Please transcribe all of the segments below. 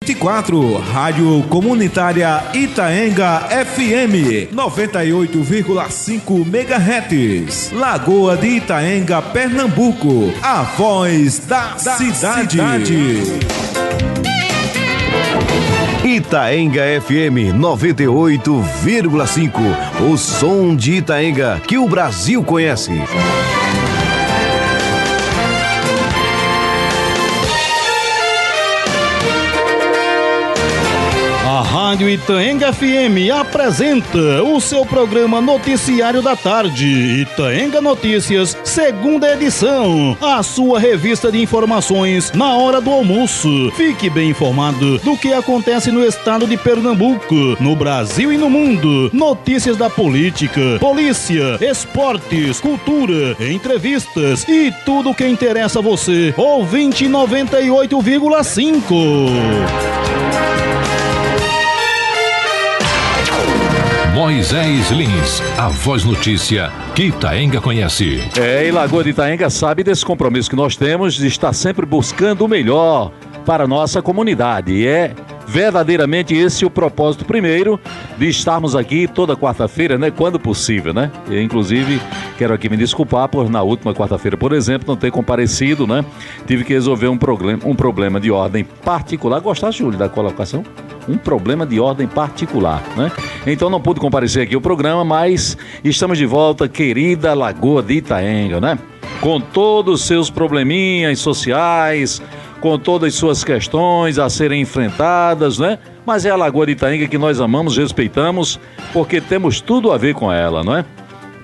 24, Rádio Comunitária Itaenga FM 98,5 MHz, Lagoa de Itaenga, Pernambuco, a voz da cidade. Itaenga FM 98,5, o som de Itaenga que o Brasil conhece. A Rádio Itaenga FM apresenta o seu programa Noticiário da Tarde, Itaenga Notícias, segunda edição, a sua revista de informações na hora do almoço. Fique bem informado do que acontece no estado de Pernambuco, no Brasil e no mundo. Notícias da política, polícia, esportes, cultura, entrevistas e tudo o que interessa a você. Ouvinte 98,5. Moisés Lins, a voz notícia que Itaenga conhece. E Lagoa de Itaenga sabe desse compromisso que nós temos de estar sempre buscando o melhor para a nossa comunidade. E é verdadeiramente esse o propósito primeiro de estarmos aqui toda quarta-feira, né? Quando possível, né? Eu, inclusive, quero aqui me desculpar por na última quarta-feira, por exemplo, não ter comparecido, né? Tive que resolver um problema de ordem particular. Gostaste, Júlio, da colocação? Um problema de ordem particular, né? Então não pude comparecer aqui ao programa, mas estamos de volta, querida Lagoa de Itaenga, né? Com todos os seus probleminhas sociais, com todas as suas questões a serem enfrentadas, né? Mas é a Lagoa de Itaenga que nós amamos, respeitamos, porque temos tudo a ver com ela, não é?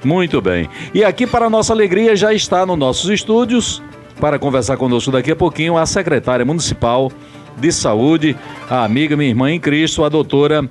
Muito bem. E aqui, para nossa alegria, já está nos nossos estúdios, para conversar conosco daqui a pouquinho, a secretária municipal de saúde, a amiga, minha irmã em Cristo, a doutora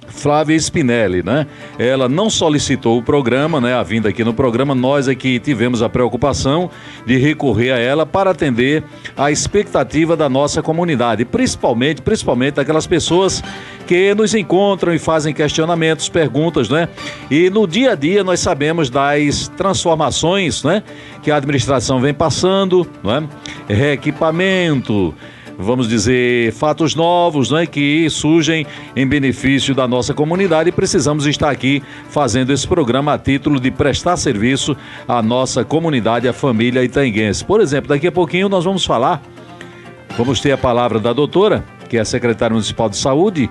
Flávia Spinelli, né? Ela não solicitou o programa, né? A vinda aqui no programa, nós aqui tivemos a preocupação de recorrer a ela para atender a expectativa da nossa comunidade, principalmente aquelas pessoas que nos encontram e fazem questionamentos, perguntas, né? E no dia a dia nós sabemos das transformações, né? Que a administração vem passando, né? Reequipamento, vamos dizer, fatos novos, né, que surgem em benefício da nossa comunidade, e precisamos estar aqui fazendo esse programa a título de prestar serviço à nossa comunidade, à família itaenguense. Por exemplo, daqui a pouquinho nós vamos ter a palavra da doutora, que é a secretária municipal de saúde.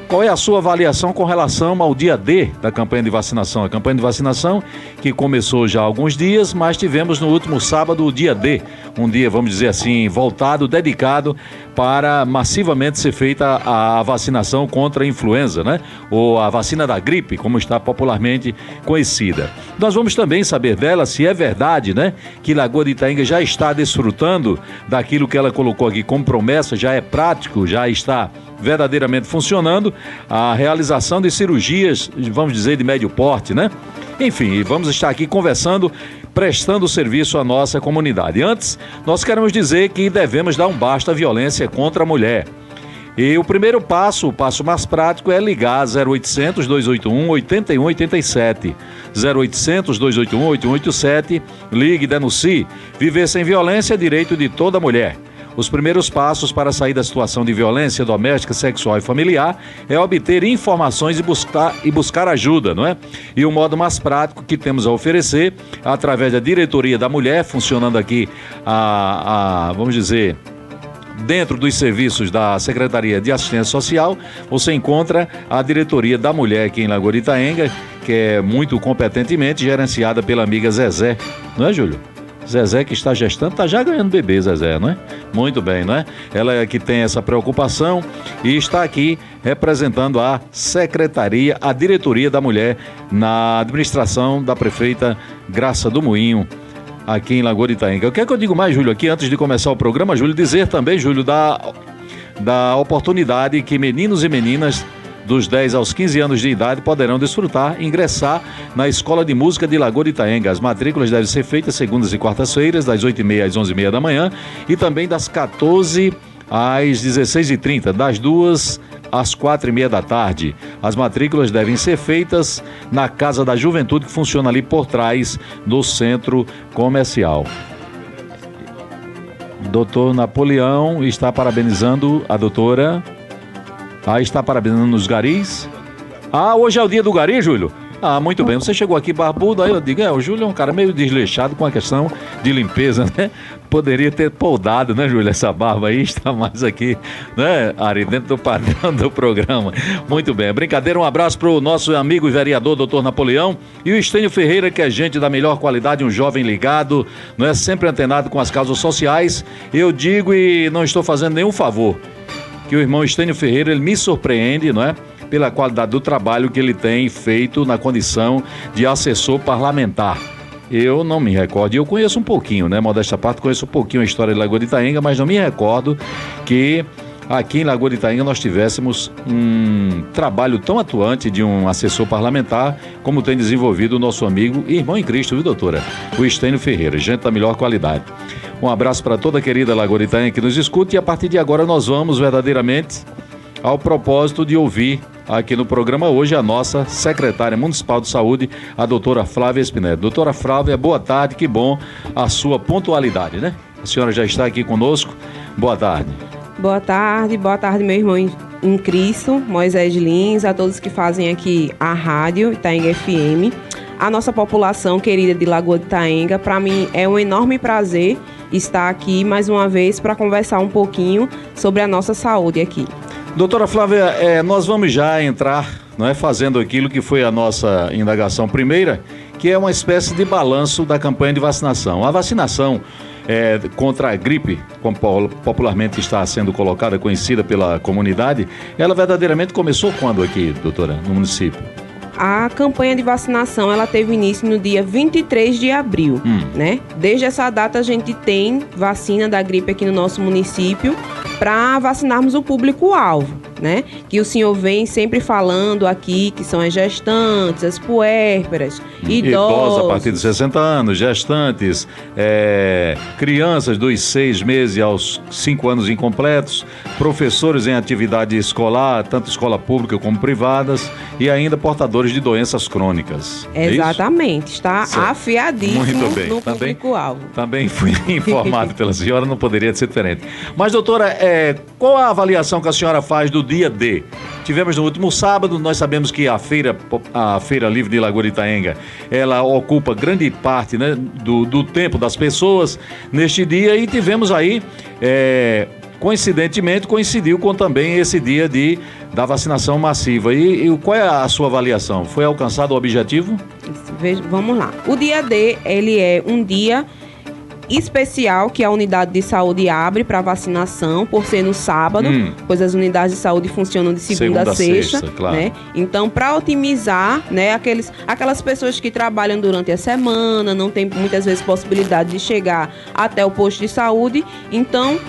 Qual é a sua avaliação com relação ao dia D da campanha de vacinação? A campanha de vacinação que começou já há alguns dias, mas tivemos no último sábado o dia D, um dia, vamos dizer assim, voltado, dedicado para massivamente ser feita a vacinação contra a influenza, né? Ou a vacina da gripe, como está popularmente conhecida. Nós vamos também saber dela se é verdade, né? Que Lagoa de Itaenga já está desfrutando daquilo que ela colocou aqui como promessa, já é prático, já está verdadeiramente funcionando a realização de cirurgias, vamos dizer, de médio porte, né? Enfim, vamos estar aqui conversando, prestando serviço à nossa comunidade. Antes, nós queremos dizer que devemos dar um basta à violência contra a mulher. E o primeiro passo, o passo mais prático, é ligar 0800 281 8187. 0800 281 8187. Ligue e denuncie. Viver sem violência é direito de toda mulher. Os primeiros passos para sair da situação de violência doméstica, sexual e familiar é obter informações e buscar ajuda, não é? E o modo mais prático que temos a oferecer, através da Diretoria da Mulher, funcionando aqui, vamos dizer, dentro dos serviços da Secretaria de Assistência Social, você encontra a Diretoria da Mulher aqui em Lagoa de Itaenga, que é muito competentemente gerenciada pela amiga Zezé, não é, Júlio? Zezé, que está gestando, está já ganhando bebê, Zezé, não é? Muito bem, não é? Ela é que tem essa preocupação e está aqui representando a Secretaria, a Diretoria da Mulher na administração da prefeita Graça do Moinho, aqui em Lagoa de Itaenga. O que é que eu digo mais, Júlio, aqui antes de começar o programa, Júlio, dizer também, Júlio, da oportunidade que meninos e meninas dos 10 aos 15 anos de idade poderão desfrutar, ingressar na Escola de Música de Lagoa de Itaenga. As matrículas devem ser feitas segundas e quartas-feiras, das 8h30 às 11h30 da manhã e também das 14 às 16h30, das 2 às 4h30 da tarde. As matrículas devem ser feitas na Casa da Juventude, que funciona ali por trás do centro comercial. Doutor Napoleão está parabenizando a doutora Aí está parabenizando os garis. Hoje é o dia do gari, Júlio? Muito bem. Você chegou aqui barbudo, aí eu digo, o Júlio é um cara meio desleixado com a questão de limpeza, né? Poderia ter podado, né, Júlio? Essa barba aí está mais aqui, né, Ari, dentro do padrão do programa. Muito bem. Brincadeira, um abraço para o nosso amigo e vereador, doutor Napoleão, e o Estênio Ferreira, que é gente da melhor qualidade, um jovem ligado, não é, sempre antenado com as causas sociais. Eu digo, e não estou fazendo nenhum favor, que o irmão Estênio Ferreira, ele me surpreende, não é? Pela qualidade do trabalho que ele tem feito na condição de assessor parlamentar. Eu não me recordo, e eu conheço um pouquinho, né, modesta parte, conheço um pouquinho a história de Lagoa de Itaenga, mas não me recordo que aqui em Lagoa de Itaenga nós tivéssemos um trabalho tão atuante de um assessor parlamentar como tem desenvolvido o nosso amigo e irmão em Cristo, viu, doutora? O Estênio Ferreira, gente da melhor qualidade. Um abraço para toda a querida Lagoa de Itaenga que nos escuta, e a partir de agora nós vamos verdadeiramente ao propósito de ouvir aqui no programa hoje a nossa secretária municipal de saúde, a doutora Flávia Espineto. Doutora Flávia, boa tarde, que bom a sua pontualidade, né? A senhora já está aqui conosco, boa tarde. Boa tarde, meu irmão em Cristo, Moisés Lins, a todos que fazem aqui a rádio Itaenga FM, a nossa população querida de Lagoa de Itaenga. Para mim é um enorme prazer estar aqui mais uma vez para conversar um pouquinho sobre a nossa saúde aqui. Doutora Flávia, nós vamos já entrar, não é, fazendo aquilo que foi a nossa indagação primeira, que é uma espécie de balanço da campanha de vacinação. A vacinação contra a gripe, como popularmente está sendo colocada, conhecida pela comunidade, ela verdadeiramente começou quando aqui, doutora, no município? A campanha de vacinação, ela teve início no dia 23 de abril, né? Desde essa data a gente tem vacina da gripe aqui no nosso município para vacinarmos o público-alvo, né? Que o senhor vem sempre falando aqui, que são as gestantes, as puérperas, idosos. A partir de 60 anos, gestantes, crianças dos 6 meses aos 5 anos incompletos, professores em atividade escolar, tanto escola pública como privadas, e ainda portadores de doenças crônicas. Exatamente, está afiadíssimo. Muito bem. No público-alvo. Também fui informado pela senhora, não poderia ser diferente. Mas, doutora, qual a avaliação que a senhora faz do dia D? Tivemos no último sábado, nós sabemos que a Feira Livre de Lagoa de Itaenga, ela ocupa grande parte, né, do tempo das pessoas neste dia, e tivemos aí, coincidentemente, coincidiu com também esse dia da vacinação massiva. E qual é a sua avaliação? Foi alcançado o objetivo? Vamos lá. O dia D, ele é um dia especial que a unidade de saúde abre para vacinação, por ser no sábado, pois as unidades de saúde funcionam de segunda a sexta, claro, né? Então, para otimizar, né, aquelas pessoas que trabalham durante a semana, não tem muitas vezes possibilidade de chegar até o posto de saúde, então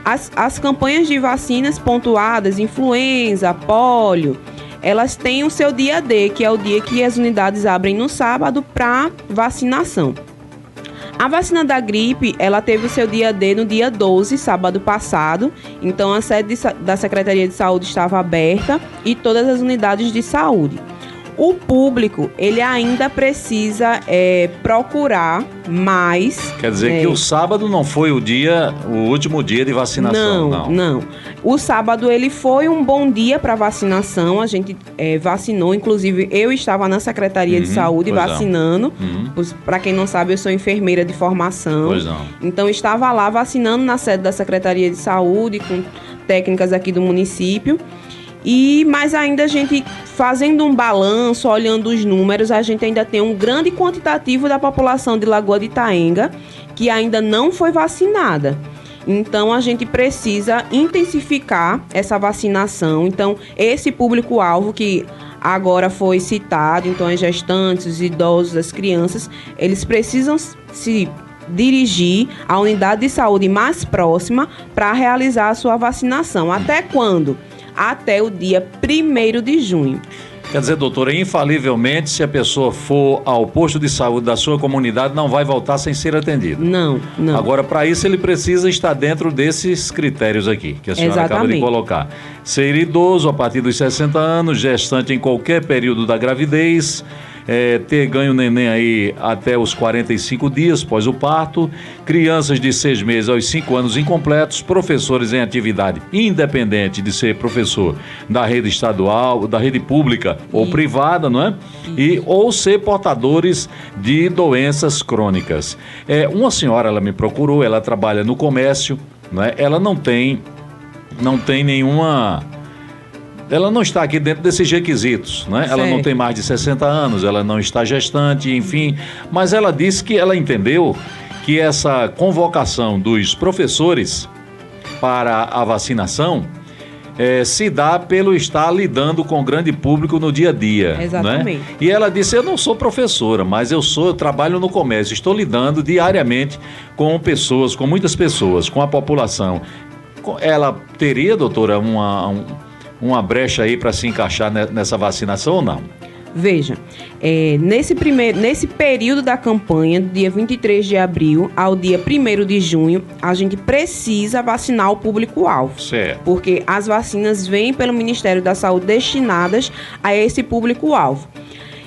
as campanhas de vacinas pontuadas, influenza, pólio, elas têm o seu dia D, que é o dia que as unidades abrem no sábado para vacinação. A vacina da gripe, ela teve o seu dia D no dia 12, sábado passado. Então, a sede da Secretaria de Saúde estava aberta e todas as unidades de saúde. O público, ele ainda precisa procurar mais. Quer dizer que o sábado não foi o último dia de vacinação? Não. O sábado, ele foi um bom dia para vacinação. A gente vacinou, inclusive eu estava na Secretaria de Saúde vacinando. Para quem não sabe, eu sou enfermeira de formação. Pois não. Então, estava lá vacinando na sede da Secretaria de Saúde, com técnicas aqui do município. Mas ainda a gente, fazendo um balanço, olhando os números, a gente ainda tem um grande quantitativo da população de Lagoa de Itaenga que ainda não foi vacinada. Então, a gente precisa intensificar essa vacinação. Então, esse público-alvo que agora foi citado, então as gestantes, os idosos, as crianças, eles precisam se dirigir à unidade de saúde mais próxima para realizar a sua vacinação. Até quando? Até o dia 1º de junho. Quer dizer, doutora, infalivelmente, se a pessoa for ao posto de saúde da sua comunidade, não vai voltar sem ser atendido. Não. Agora, para isso, ele precisa estar dentro desses critérios aqui, que a senhora acaba de colocar. Ser idoso a partir dos 60 anos, gestante em qualquer período da gravidez, ter ganho o neném aí até os 45 dias após o parto, crianças de 6 meses aos 5 anos incompletos, professores em atividade independente de ser professor da rede estadual, da rede pública ou privada, não é? Ou ser portadores de doenças crônicas. Uma senhora, ela me procurou, ela trabalha no comércio, não é? Ela não tem nenhuma... Ela não está aqui dentro desses requisitos, né? Ela não tem mais de 60 anos, ela não está gestante, enfim. Mas ela disse que ela entendeu que essa convocação dos professores para a vacinação se dá pelo estar lidando com o grande público no dia a dia. Exatamente. Né? E ela disse, eu não sou professora, mas eu trabalho no comércio, estou lidando diariamente com pessoas, com muitas pessoas, com a população. Ela teria, doutora, uma brecha aí para se encaixar nessa vacinação ou não? Veja, nesse período da campanha, do dia 23 de abril ao dia 1º de junho, a gente precisa vacinar o público-alvo. Certo. Porque as vacinas vêm pelo Ministério da Saúde destinadas a esse público-alvo.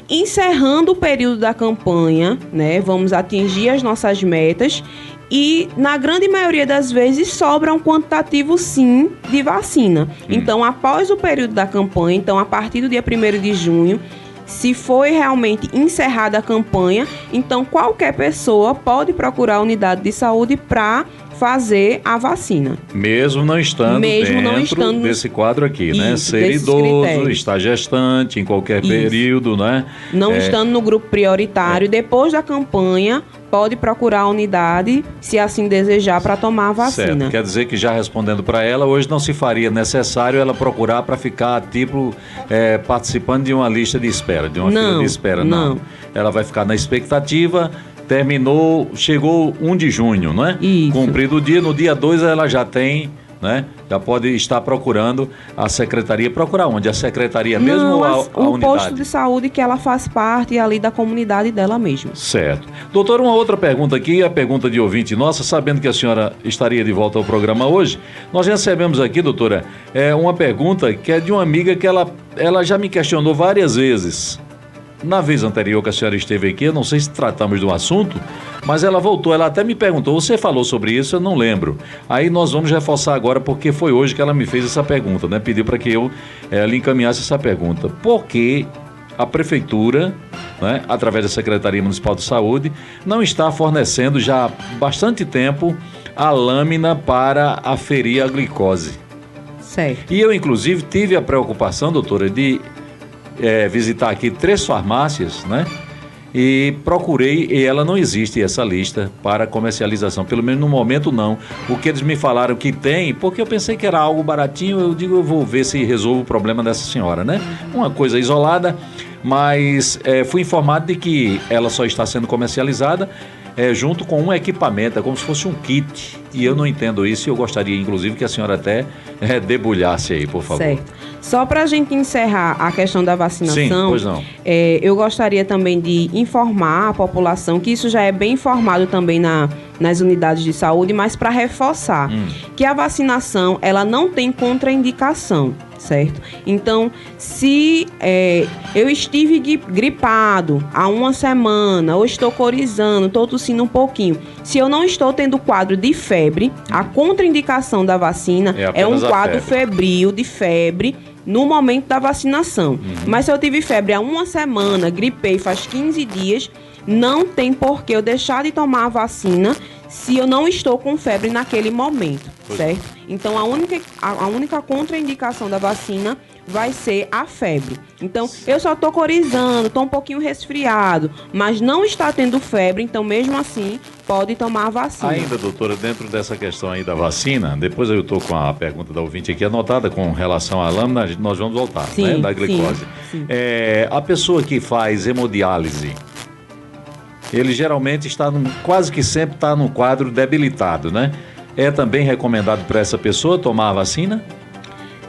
Encerrando o período da campanha, né, vamos atingir as nossas metas e, na grande maioria das vezes, sobra um quantitativo, sim, de vacina. Então, após o período da campanha, então, a partir do dia 1º de junho, se foi realmente encerrada a campanha, então qualquer pessoa pode procurar a unidade de saúde para fazer a vacina. Mesmo não estando dentro desse quadro aqui, né? Ser idoso, estar gestante em qualquer período, né? Não estando no grupo prioritário, depois da campanha, pode procurar a unidade, se assim desejar, para tomar a vacina. Certo. Quer dizer que, já respondendo para ela, hoje não se faria necessário ela procurar para ficar, participando de uma lista de espera, de uma fila de espera. Não. Ela vai ficar na expectativa. Terminou, chegou 1 de junho, não é? Isso. Cumprido o dia, no dia 2 ela já tem, né? Já pode estar procurando a secretaria. Procurar onde? A secretaria mesmo ou a unidade? O posto de saúde que ela faz parte ali da comunidade dela mesmo. Certo. Doutor, uma outra pergunta aqui, a pergunta de ouvinte nossa, sabendo que a senhora estaria de volta ao programa hoje, nós recebemos aqui, doutora, uma pergunta que é de uma amiga que ela já me questionou várias vezes. Na vez anterior que a senhora esteve aqui, eu não sei se tratamos do assunto, mas ela voltou, ela até me perguntou, você falou sobre isso, eu não lembro. Aí nós vamos reforçar agora, porque foi hoje que ela me fez essa pergunta, né? Pediu para que eu lhe encaminhasse essa pergunta. Por que a prefeitura, né, através da Secretaria Municipal de Saúde, não está fornecendo já há bastante tempo a lâmina para aferir a glicose? Certo. E eu, inclusive, tive a preocupação, doutora, de visitar aqui 3 farmácias, né? E procurei, e ela não existe, essa lista para comercialização, pelo menos no momento não. O que eles me falaram que tem, porque eu pensei que era algo baratinho, eu digo, eu vou ver se resolvo o problema dessa senhora, né? Uma coisa isolada, mas fui informado de que ela só está sendo comercializada junto com um equipamento, é como se fosse um kit, e eu não entendo isso, e eu gostaria, inclusive, que a senhora até debulhasse aí, por favor. Certo. Só para a gente encerrar a questão da vacinação, sim, pois não. Eu gostaria também de informar a população, que isso já é bem informado também nas unidades de saúde, mas para reforçar, que a vacinação, ela não tem contraindicação. Certo? Então, se eu estive gripado há 1 semana, ou estou corizando, estou tossindo um pouquinho, se eu não estou tendo quadro de febre, a contraindicação da vacina é um quadro febril, de febre, no momento da vacinação. Mas se eu tive febre há 1 semana, gripei faz 15 dias, não tem por que eu deixar de tomar a vacina se eu não estou com febre naquele momento, certo? Então, a única contraindicação da vacina vai ser a febre. Então, eu só estou corizando, estou um pouquinho resfriado, mas não está tendo febre, então, mesmo assim, pode tomar a vacina. Ainda, doutora, dentro dessa questão aí da vacina, depois eu estou com a pergunta da ouvinte aqui anotada com relação à lâmina, nós vamos voltar, sim, né, da glicose. Sim. A pessoa que faz hemodiálise, ele geralmente quase que sempre está no quadro debilitado, né? É também recomendado para essa pessoa tomar a vacina?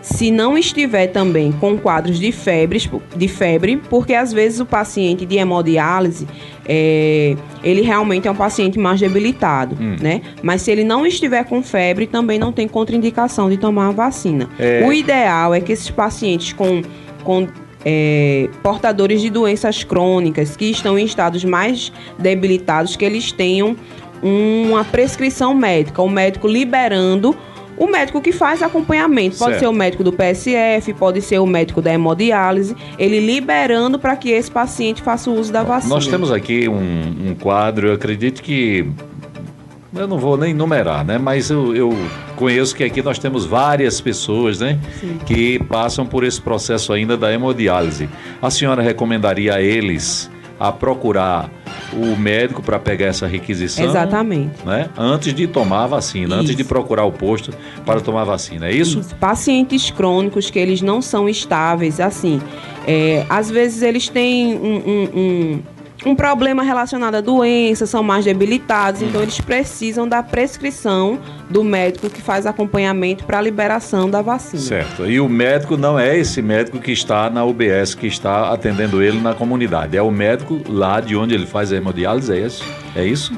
Se não estiver também com quadros de febre, porque às vezes o paciente de hemodiálise, ele realmente é um paciente mais debilitado, né? Mas se ele não estiver com febre, também não tem contraindicação de tomar a vacina. O ideal é que esses pacientes com portadores de doenças crônicas, que estão em estados mais debilitados, que eles tenham uma prescrição médica, o médico liberando, o médico que faz acompanhamento, pode ser o médico do PSF, pode ser o médico da hemodiálise, ele liberando para que esse paciente faça o uso da vacina. Nós temos aqui um quadro, eu acredito que, eu não vou nem numerar, né? Mas eu conheço que aqui nós temos várias pessoas, né? Sim. Que passam por esse processo ainda da hemodiálise. A senhora recomendaria a eles a procurar o médico para pegar essa requisição? Exatamente. Né? Antes de tomar a vacina, antes de procurar o posto para tomar a vacina, é isso? Pacientes crônicos que eles não são estáveis, assim, às vezes eles têm um problema relacionado à doença, são mais debilitados, então eles precisam da prescrição do médico que faz acompanhamento para a liberação da vacina. Certo. E o médico não é esse médico que está na UBS, que está atendendo ele na comunidade. É o médico lá de onde ele faz a hemodiálise, é isso? É isso?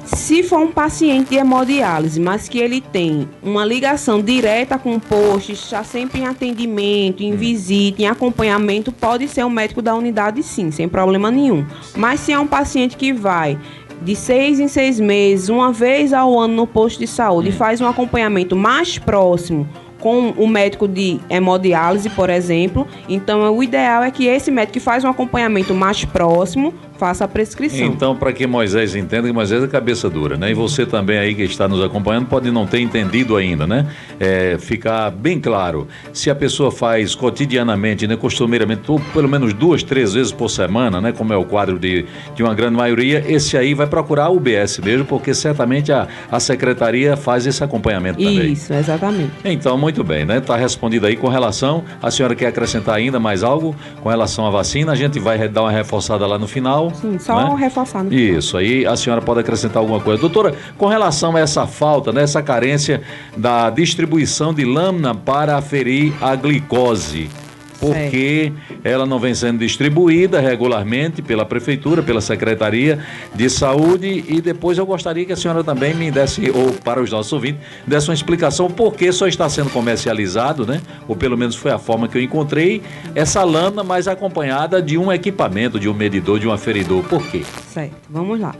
Se for um paciente de hemodiálise, mas que ele tem uma ligação direta com o posto, está sempre em atendimento, em visita, em acompanhamento, pode ser um médico da unidade sim, sem problema nenhum. Mas se é um paciente que vai de 6 em 6 meses, uma vez ao ano no posto de saúde, e faz um acompanhamento mais próximo com o médico de hemodiálise, por exemplo, então o ideal é que esse médico que faz um acompanhamento mais próximo faça a prescrição. Então, para que Moisés entenda, que Moisés é cabeça dura, né? E você também aí que está nos acompanhando pode não ter entendido ainda, né? Ficar bem claro, se a pessoa faz cotidianamente, né, costumeiramente, ou pelo menos 2, 3 vezes por semana, né, como é o quadro de uma grande maioria, esse aí vai procurar a UBS mesmo, porque certamente a secretaria faz esse acompanhamento também. Isso, exatamente. Então, muito bem, né? Está respondido aí com relação. A senhora quer acrescentar ainda mais algo com relação à vacina? A gente vai dar uma reforçada lá no final. Sim, só reforçar no final. Isso, aí a senhora pode acrescentar alguma coisa. Doutora, com relação a essa falta, né, essa carência da distribuição de lâmina para aferir a glicose, porque ela não vem sendo distribuída regularmente pela Prefeitura, pela Secretaria de Saúde, e depois eu gostaria que a senhora também me desse, ou para os nossos ouvintes, desse uma explicação por que só está sendo comercializado, né? Ou pelo menos foi a forma que eu encontrei, essa lâmina, mas acompanhada de um equipamento, de um medidor, de um aferidor. Por quê? Certo, vamos lá.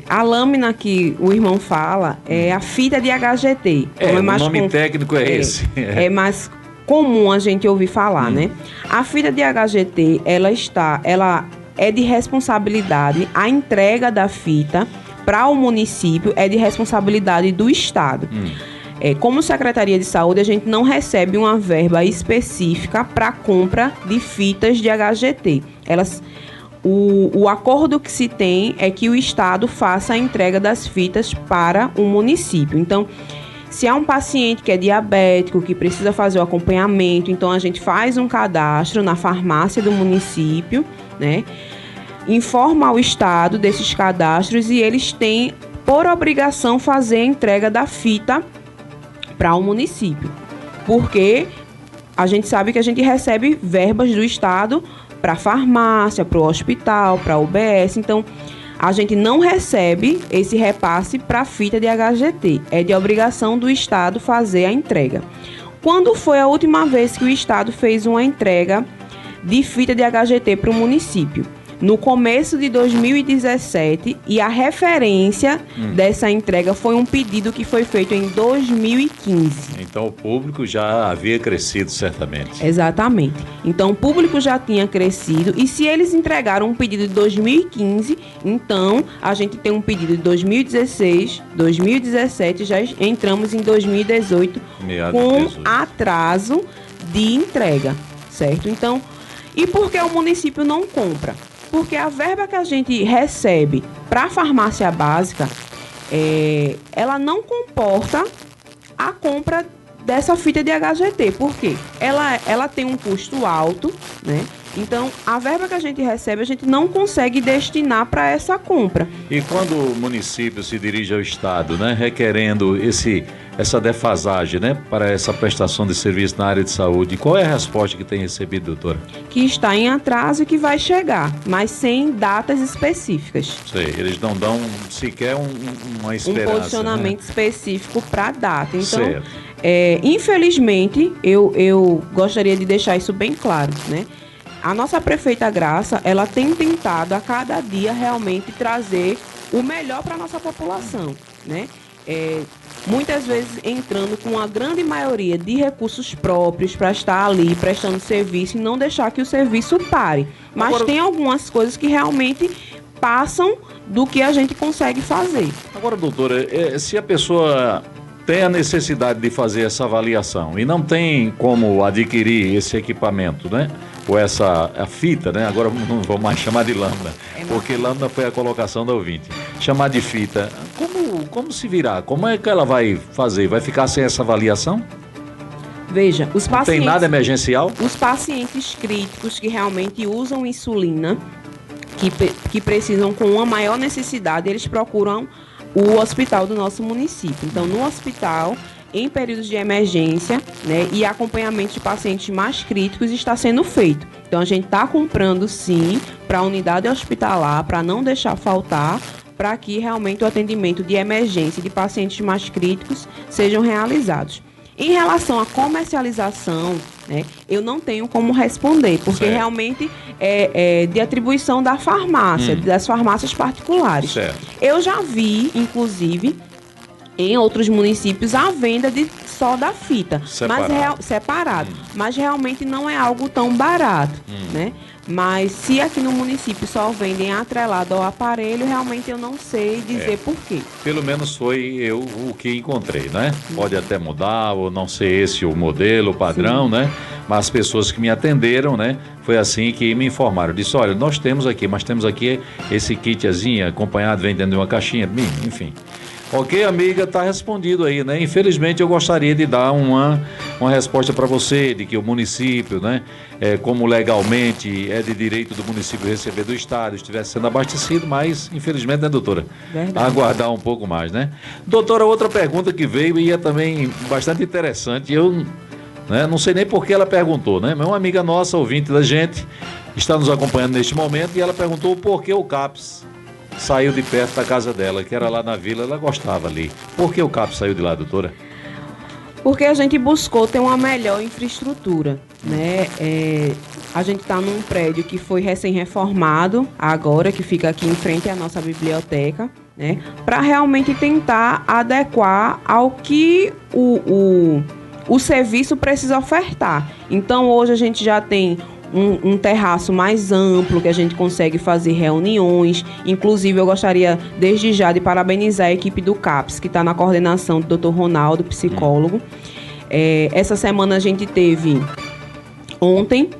A lâmina que o irmão fala é a fita de HGT. O nome técnico é esse. É mais comum a gente ouvir falar, né? A fita de HGT, ela é de responsabilidade, a entrega da fita para o município é de responsabilidade do Estado. Como Secretaria de Saúde, a gente não recebe uma verba específica para a compra de fitas de HGT. O acordo que se tem é que o Estado faça a entrega das fitas para o município. Então, se há um paciente que é diabético, que precisa fazer o acompanhamento, então a gente faz um cadastro na farmácia do município, né? Informa ao Estado desses cadastros e eles têm por obrigação fazer a entrega da fita para o município. Porque a gente sabe que a gente recebe verbas do Estado para a farmácia, para o hospital, para a UBS, então a gente não recebe esse repasse para a fita de HGT. É de obrigação do Estado fazer a entrega. Quando foi a última vez que o Estado fez uma entrega de fita de HGT para o município? No começo de 2017, e a referência dessa entrega foi um pedido que foi feito em 2015. Então o público já havia crescido, certamente. Exatamente. Então o público já tinha crescido, e se eles entregaram um pedido de 2015, então a gente tem um pedido de 2016, 2017, já entramos em 2018 com atraso de entrega, certo? Então, e por que o município não compra? Porque a verba que a gente recebe para a farmácia básica, ela não comporta a compra dessa fita de HGT. Por quê? Ela tem um custo alto, né? Então, a verba que a gente recebe, a gente não consegue destinar para essa compra. E quando o município se dirige ao Estado, né, requerendo essa defasagem, né, para essa prestação de serviço na área de saúde, qual é a resposta que tem recebido, doutora? Que está em atraso e que vai chegar, mas sem datas específicas. Sei, eles não dão sequer uma esperança. Um posicionamento específico para a data. Então, certo. Infelizmente, eu gostaria de deixar isso bem claro, né? A nossa prefeita Graça, ela tem tentado a cada dia realmente trazer o melhor para a nossa população, né? Muitas vezes entrando com a grande maioria de recursos próprios para estar ali prestando serviço e não deixar que o serviço pare. Mas agora, tem algumas coisas que realmente passam do que a gente consegue fazer. Agora, doutora, se a pessoa tem a necessidade de fazer essa avaliação e não tem como adquirir esse equipamento, né? Ou a fita, né? Agora não vou mais chamar de lâmina, porque lâmina foi a colocação da ouvinte. Chamar de fita, como se virar? Como é que ela vai fazer? Vai ficar sem essa avaliação? Veja, os pacientes... Não tem nada emergencial? Os pacientes críticos que realmente usam insulina, que precisam com uma maior necessidade, eles procuram o hospital do nosso município. Então, no hospital, em períodos de emergência, né, e acompanhamento de pacientes mais críticos está sendo feito. Então, a gente está comprando, sim, para a unidade hospitalar, para não deixar faltar, para que realmente o atendimento de emergência de pacientes mais críticos sejam realizados. Em relação à comercialização, né, eu não tenho como responder, porque certo. Realmente é de atribuição da farmácia, das farmácias particulares. Certo. Eu já vi, inclusive, em outros municípios, a venda só da fita, separado. Mas realmente não é algo tão barato, né? Mas se aqui no município só vendem atrelado ao aparelho, realmente eu não sei dizer por quê. Pelo menos foi eu o que encontrei, né? Pode até mudar, ou não ser esse o modelo, o padrão, né? Mas as pessoas que me atenderam, né? Foi assim que me informaram. Disse, olha, nós temos aqui, mas temos aqui esse kitzinho acompanhado, vem dentro de uma caixinha, enfim. Ok, amiga, tá respondido aí, né? Infelizmente eu gostaria de dar uma resposta para você, de que o município, né, como legalmente é de direito do município receber do Estado, estivesse sendo abastecido, mas infelizmente, né, doutora? Verdade. Aguardar um pouco mais, né? Doutora, outra pergunta que veio e é também bastante interessante, eu não sei nem por que ela perguntou, né? Mas uma amiga nossa, ouvinte da gente, está nos acompanhando neste momento e ela perguntou por que o CAPS saiu de perto da casa dela, que era lá na vila, ela gostava ali. Por que o CAPS saiu de lá, doutora? Porque a gente buscou ter uma melhor infraestrutura, né? A gente está num prédio que foi recém-reformado, agora, que fica aqui em frente à nossa biblioteca, né? Para realmente tentar adequar ao que o serviço precisa ofertar. Então, hoje a gente já tem um terraço mais amplo, que a gente consegue fazer reuniões. Inclusive, eu gostaria, desde já, de parabenizar a equipe do CAPS, que está na coordenação do Dr. Ronaldo, psicólogo. Essa semana a gente teve... Ontem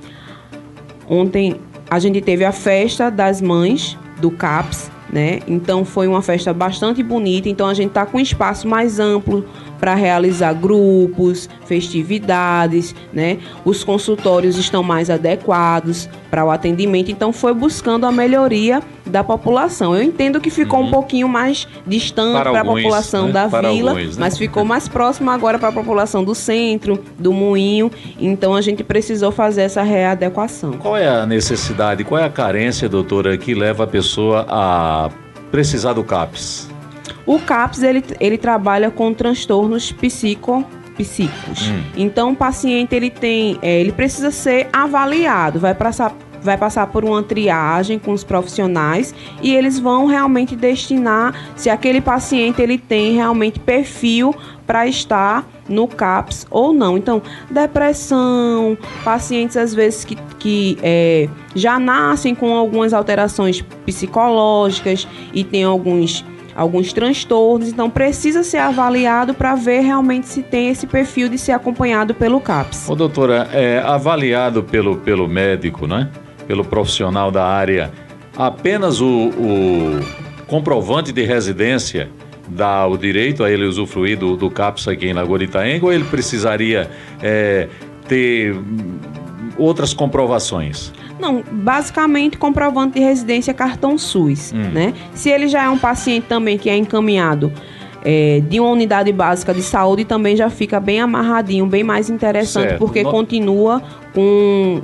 a gente teve a festa das mães do CAPS, né? Então, foi uma festa bastante bonita. Então, a gente está com um espaço mais amplo para realizar grupos, festividades, né? Os consultórios estão mais adequados para o atendimento, então foi buscando a melhoria da população. Eu entendo que ficou um pouquinho mais distante para a população, né, da vila, alguns, né? Mas ficou mais próximo agora para a população do centro, do Moinho, então a gente precisou fazer essa readequação. Qual é a necessidade, qual é a carência, doutora, que leva a pessoa a precisar do CAPS? O CAPS, ele trabalha com transtornos psíquicos. Então, o paciente, ele precisa ser avaliado, vai passar por uma triagem com os profissionais e eles vão realmente destinar se aquele paciente ele tem realmente perfil para estar no CAPS ou não. Então, depressão, pacientes às vezes que já nascem com algumas alterações psicológicas e tem alguns transtornos, então precisa ser avaliado para ver realmente se tem esse perfil de ser acompanhado pelo CAPS. Ô, doutora, avaliado pelo médico, né? Pelo profissional da área, apenas o comprovante de residência dá o direito a ele usufruir do CAPS aqui em Lagoa de Itaenga, ou ele precisaria ter outras comprovações? Não, basicamente comprovante de residência cartão SUS, né? Se ele já é um paciente também que é encaminhado de uma unidade básica de saúde, também já fica bem amarradinho, bem mais interessante, certo. Porque continua com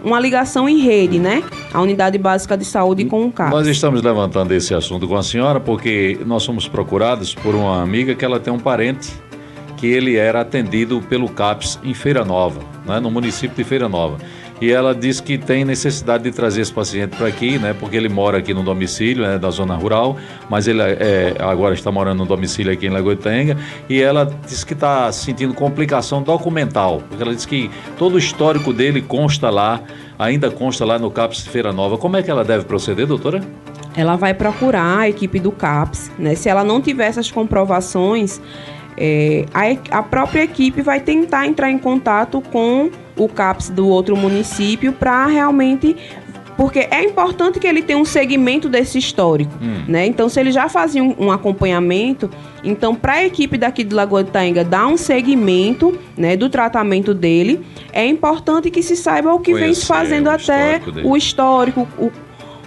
uma ligação em rede, né? A unidade básica de saúde com o CAPS. Nós estamos levantando esse assunto com a senhora porque nós somos procurados por uma amiga que ela tem um parente que ele era atendido pelo CAPS em Feira Nova, né, no município de Feira Nova. E ela disse que tem necessidade de trazer esse paciente para aqui, né? Porque ele mora aqui no domicílio, né, da zona rural, mas ele agora está morando no domicílio aqui em Lagoa de Itaenga. E ela disse que está sentindo complicação documental, porque ela disse que todo o histórico dele ainda consta lá no CAPS de Feira Nova. Como é que ela deve proceder, doutora? Ela vai procurar a equipe do CAPS, né? Se ela não tiver essas comprovações, a própria equipe vai tentar entrar em contato com o CAPS do outro município para realmente... Porque é importante que ele tenha um segmento desse histórico, né? Então, se ele já fazia um acompanhamento, então, para a equipe daqui de Lagoa de Itaenga dar um segmento, né, do tratamento dele, é importante que se saiba o que vem se fazendo até o histórico,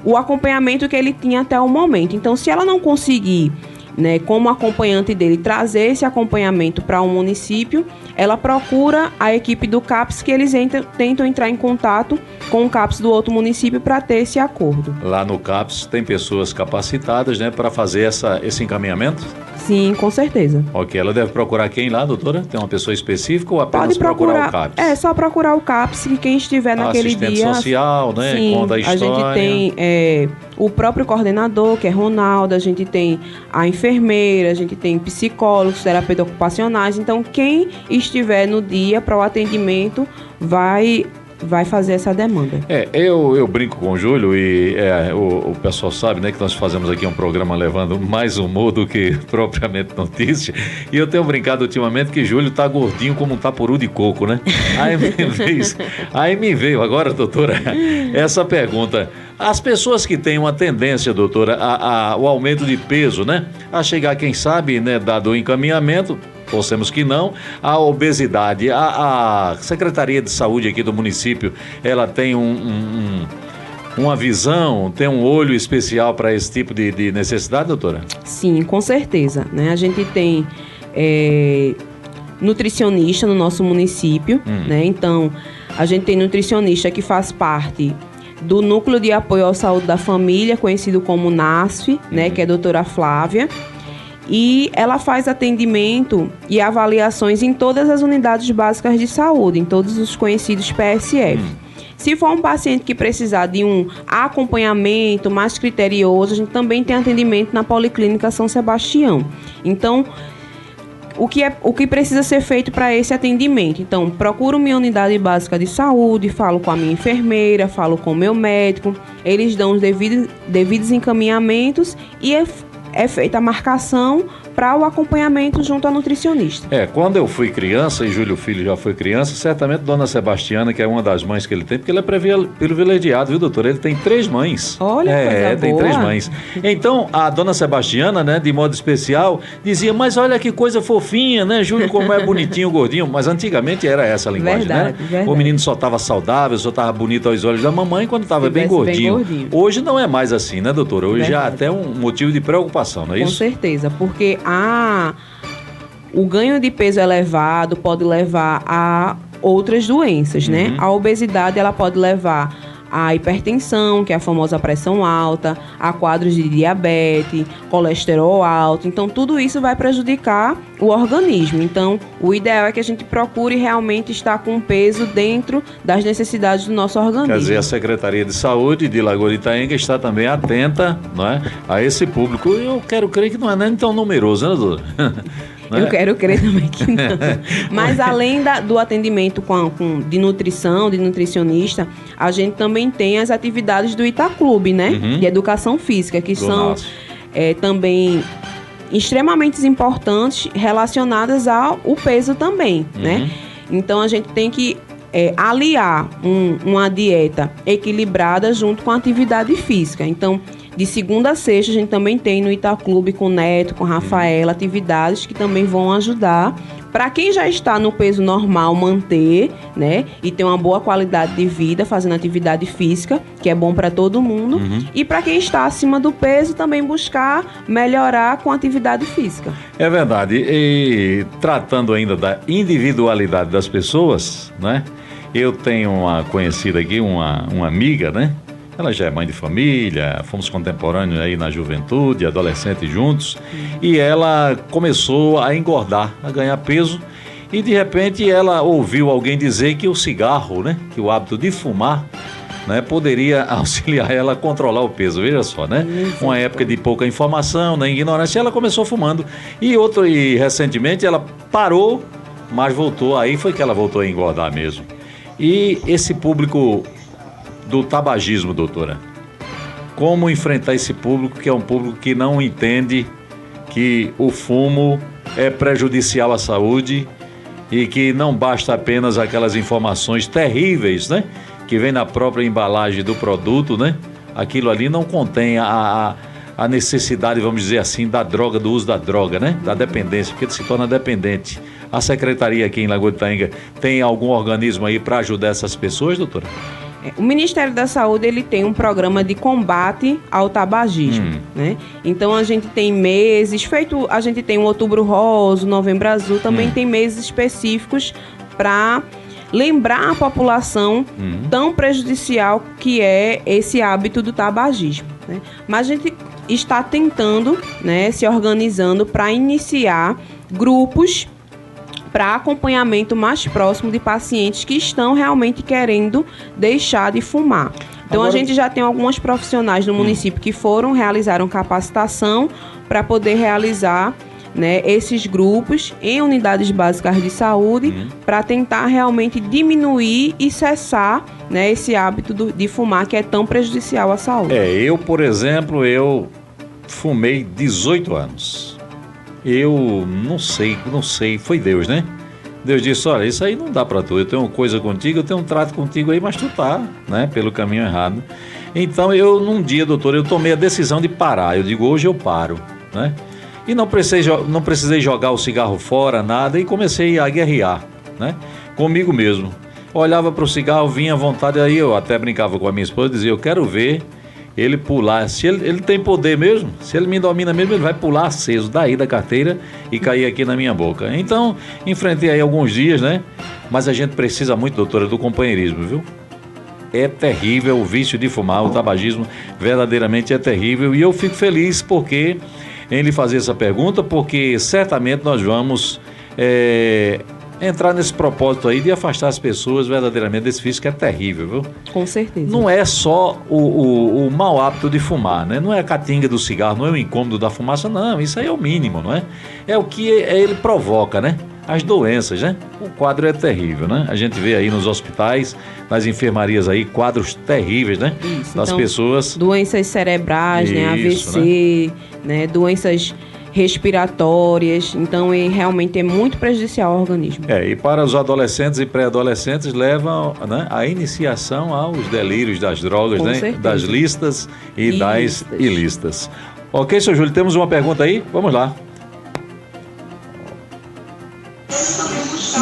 o acompanhamento que ele tinha até o momento. Então, se ela não conseguir, né, como acompanhante dele, trazer esse acompanhamento para um município, ela procura a equipe do CAPS, que eles tentam entrar em contato com o CAPS do outro município para ter esse acordo. Lá no CAPS tem pessoas capacitadas, né, para fazer esse encaminhamento? Sim, com certeza. Ok, ela deve procurar quem lá, doutora? Tem uma pessoa específica ou apenas procurar o CAPS? É, só procurar o CAPS, que quem estiver naquele dia... Assistente social, né? Sim, conta a história. A gente tem o próprio coordenador, que é Ronaldo, a gente tem a enfermeira, a gente tem psicólogos, terapeutas ocupacionais. Então, quem estiver no dia para o atendimento vai fazer essa demanda. Eu brinco com o Júlio e o pessoal sabe, né, que nós fazemos aqui um programa levando mais humor do que propriamente notícia, e eu tenho brincado ultimamente que Júlio tá gordinho como um tapuru de coco, né? Aí me veio agora, doutora, essa pergunta. As pessoas que têm uma tendência, doutora, o aumento de peso, né, a chegar, quem sabe, né, dado o encaminhamento, torcemos que não, a obesidade, a Secretaria de Saúde aqui do município, ela tem uma visão, tem um olho especial para esse tipo de necessidade, doutora? Sim, com certeza, né? A gente tem nutricionista no nosso município, né? Então, a gente tem nutricionista que faz parte do Núcleo de Apoio à Saúde da Família, conhecido como NASF, né? Que é a doutora Flávia. E ela faz atendimento e avaliações em todas as unidades básicas de saúde, em todos os conhecidos PSF. Se for um paciente que precisar de um acompanhamento mais criterioso, a gente também tem atendimento na Policlínica São Sebastião. Então, o que precisa ser feito para esse atendimento? Então, procuro minha unidade básica de saúde, falo com a minha enfermeira, falo com o meu médico, eles dão os devidos encaminhamentos e é feita a marcação para o acompanhamento junto ao nutricionista. Quando eu fui criança, e Júlio Filho já foi criança, certamente Dona Sebastiana, que é uma das mães que ele tem, porque ele é privilegiado, viu, doutor? Ele tem 3 mães. Olha, coisa tem boa. 3 mães. Então, a Dona Sebastiana, né, de modo especial, dizia, mas olha que coisa fofinha, né, Júlio, como é bonitinho, gordinho. Mas antigamente era essa a linguagem, verdade, né? Verdade. O menino só estava saudável, só estava bonito aos olhos da mamãe quando estava bem gordinho. Hoje não é mais assim, né, doutora? Hoje já é até um motivo de preocupação, não é isso? Com certeza, porque o ganho de peso elevado pode levar a outras doenças, né? A obesidade, ela pode levar a hipertensão, que é a famosa pressão alta, a quadros de diabetes, colesterol alto. Então, tudo isso vai prejudicar o organismo. Então, o ideal é que a gente procure realmente estar com o peso dentro das necessidades do nosso organismo. Quer dizer, a Secretaria de Saúde de Lagoa de Itaenga está também atenta, não é, a esse público. Eu quero crer que não é nem tão numeroso, né, doutor? Eu quero crer também que não. Mas além do atendimento de nutrição, de nutricionista, a gente também tem as atividades do Itaclube, né? De educação física, que são também extremamente importantes, relacionadas ao peso também, né? Então a gente tem que aliar uma dieta equilibrada junto com a atividade física. Então, de segunda a sexta, a gente também tem no Itaclube com o Neto, com a Rafaela, atividades que também vão ajudar para quem já está no peso normal manter, né? E ter uma boa qualidade de vida fazendo atividade física, que é bom para todo mundo. E para quem está acima do peso, também buscar melhorar com atividade física. É verdade. E tratando ainda da individualidade das pessoas, né? Eu tenho uma conhecida aqui, uma amiga, né? Ela já é mãe de família, fomos contemporâneos aí na juventude, adolescente juntos, e ela começou a engordar, a ganhar peso, e de repente ela ouviu alguém dizer que o cigarro, né, que o hábito de fumar, né, poderia auxiliar ela a controlar o peso, veja só, né? Uma época de pouca informação, né, ignorância, ela começou fumando, e recentemente ela parou, mas voltou, aí foi que ela voltou a engordar mesmo. E esse público do tabagismo, doutora, como enfrentar esse público que é um público que não entende que o fumo é prejudicial à saúde e que não basta apenas aquelas informações terríveis, né, que vem na própria embalagem do produto, né? Aquilo ali não contém a necessidade, vamos dizer assim, da droga, do uso da droga, né? Da dependência, porque ele se torna dependente. A secretaria aqui em Lagoa de Itaenga tem algum organismo aí para ajudar essas pessoas, doutora? O Ministério da Saúde, ele tem um programa de combate ao tabagismo, né? Então a gente tem meses, a gente tem o Outubro Rosa, o Novembro Azul, também tem meses específicos para lembrar a população tão prejudicial que é esse hábito do tabagismo, né? Mas a gente está tentando, né, se organizando para iniciar grupos para acompanhamento mais próximo de pacientes que estão realmente querendo deixar de fumar. Então, a gente já tem algumas profissionais no município que realizaram capacitação para poder realizar, né, esses grupos em unidades básicas de saúde para tentar realmente diminuir e cessar, né, esse hábito de fumar que é tão prejudicial à saúde. Eu, por exemplo, eu fumei 18 anos. Eu não sei, foi Deus, né? Deus disse, olha, isso aí não dá pra tu, eu tenho coisa contigo, eu tenho um trato contigo aí, mas tu tá, né, pelo caminho errado. Então num dia, doutor, eu tomei a decisão de parar, eu digo, hoje eu paro, né? E não precisei jogar o cigarro fora, nada, e comecei a guerrear, né? Comigo mesmo. Olhava pro cigarro, vinha à vontade, aí eu até brincava com a minha esposa, dizia, eu quero ver ele pular, se ele tem poder mesmo, se ele me domina mesmo, ele vai pular aceso daí da carteira e cair aqui na minha boca. Então, enfrentei aí alguns dias, né? Mas a gente precisa muito, doutora, do companheirismo, viu? É terrível o vício de fumar, o tabagismo verdadeiramente é terrível, e eu fico feliz em lhe fazer essa pergunta, porque certamente nós vamos entrar nesse propósito aí de afastar as pessoas verdadeiramente desse vício que é terrível, viu? Com certeza. Não é só o mau hábito de fumar, né? Não é a catinga do cigarro, não é o incômodo da fumaça, não. Isso aí é o mínimo, não é? É o que ele provoca, né? As doenças, né? O quadro é terrível, né? A gente vê aí nos hospitais, nas enfermarias aí, quadros terríveis, né? Isso, das pessoas. Doenças cerebrais, né? AVC, né? Doenças respiratórias, então realmente é muito prejudicial ao organismo. E para os adolescentes e pré-adolescentes leva, né, a iniciação aos delírios das drogas, né, certeza. Das listas e das ilícitas. Ok, seu Júlio, temos uma pergunta aí? Vamos lá.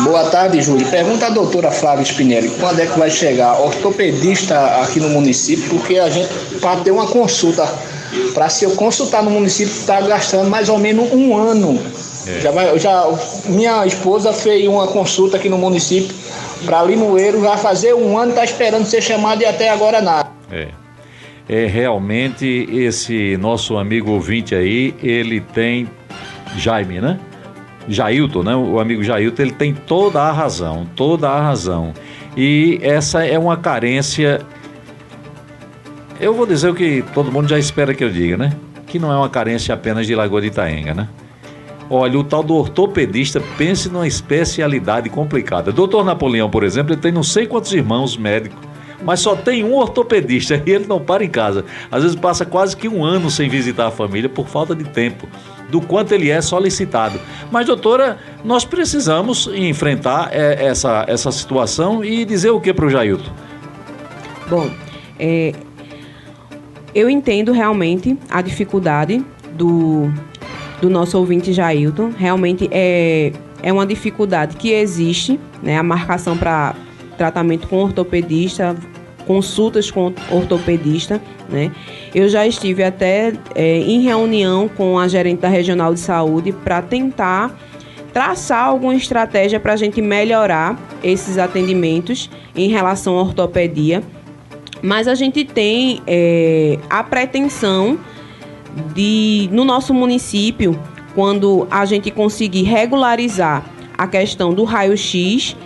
Boa tarde, Júlio. Pergunta à doutora Flávia Spinelli, quando é que vai chegar ortopedista aqui no município, porque a gente, para ter uma consulta, para se eu consultar no município, está gastando mais ou menos um ano. Minha esposa fez uma consulta aqui no município para Limoeiro, vai fazer um ano, está esperando ser chamado e até agora nada. Realmente esse nosso amigo ouvinte aí, ele tem Jaime, né? Jailton, né? O amigo Jailton, ele tem toda a razão. E essa é uma carência. Eu vou dizer o que todo mundo já espera que eu diga, né? Que não é uma carência apenas de Lagoa de Itaenga, né? Olha, o tal do ortopedista, pense numa especialidade complicada. Doutor Napoleão, por exemplo, ele tem não sei quantos irmãos médicos, mas só tem um ortopedista e ele não para em casa. Às vezes passa quase que um ano sem visitar a família por falta de tempo, do quanto ele é solicitado. Mas, doutora, nós precisamos enfrentar essa situação e dizer o que para o Jailton? Bom, eu entendo realmente a dificuldade do nosso ouvinte Jailton. Realmente é uma dificuldade que existe, né? A marcação para tratamento com ortopedista, consultas com ortopedista, né? Eu já estive até em reunião com a gerente da Regional de Saúde para tentar traçar alguma estratégia para a gente melhorar esses atendimentos em relação à ortopedia. Mas a gente tem a pretensão de, no nosso município, quando a gente conseguir regularizar a questão do raio-x,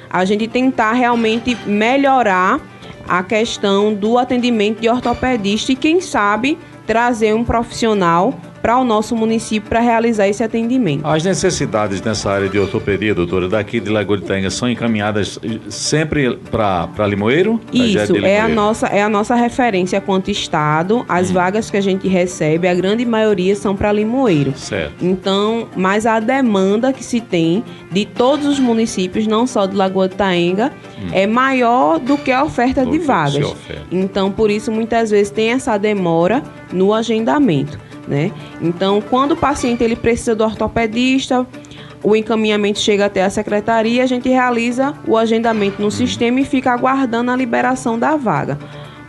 a gente tentar realmente melhorar a questão do atendimento de ortopedista e, quem sabe, trazer um profissional para o nosso município para realizar esse atendimento. As necessidades nessa área de ortopedia, doutora, daqui de Lagoa de Itaenga são encaminhadas sempre para Limoeiro? Isso, é a nossa referência quanto Estado. As vagas que a gente recebe, a grande maioria são para Limoeiro. Certo. Então, mas a demanda que se tem de todos os municípios, não só de Lagoa de Itaenga, é maior do que a oferta de vagas. Então, por isso, muitas vezes tem essa demora no agendamento, né? Então, quando o paciente ele precisa do ortopedista, o encaminhamento chega até a secretaria, a gente realiza o agendamento no sistema e fica aguardando a liberação da vaga.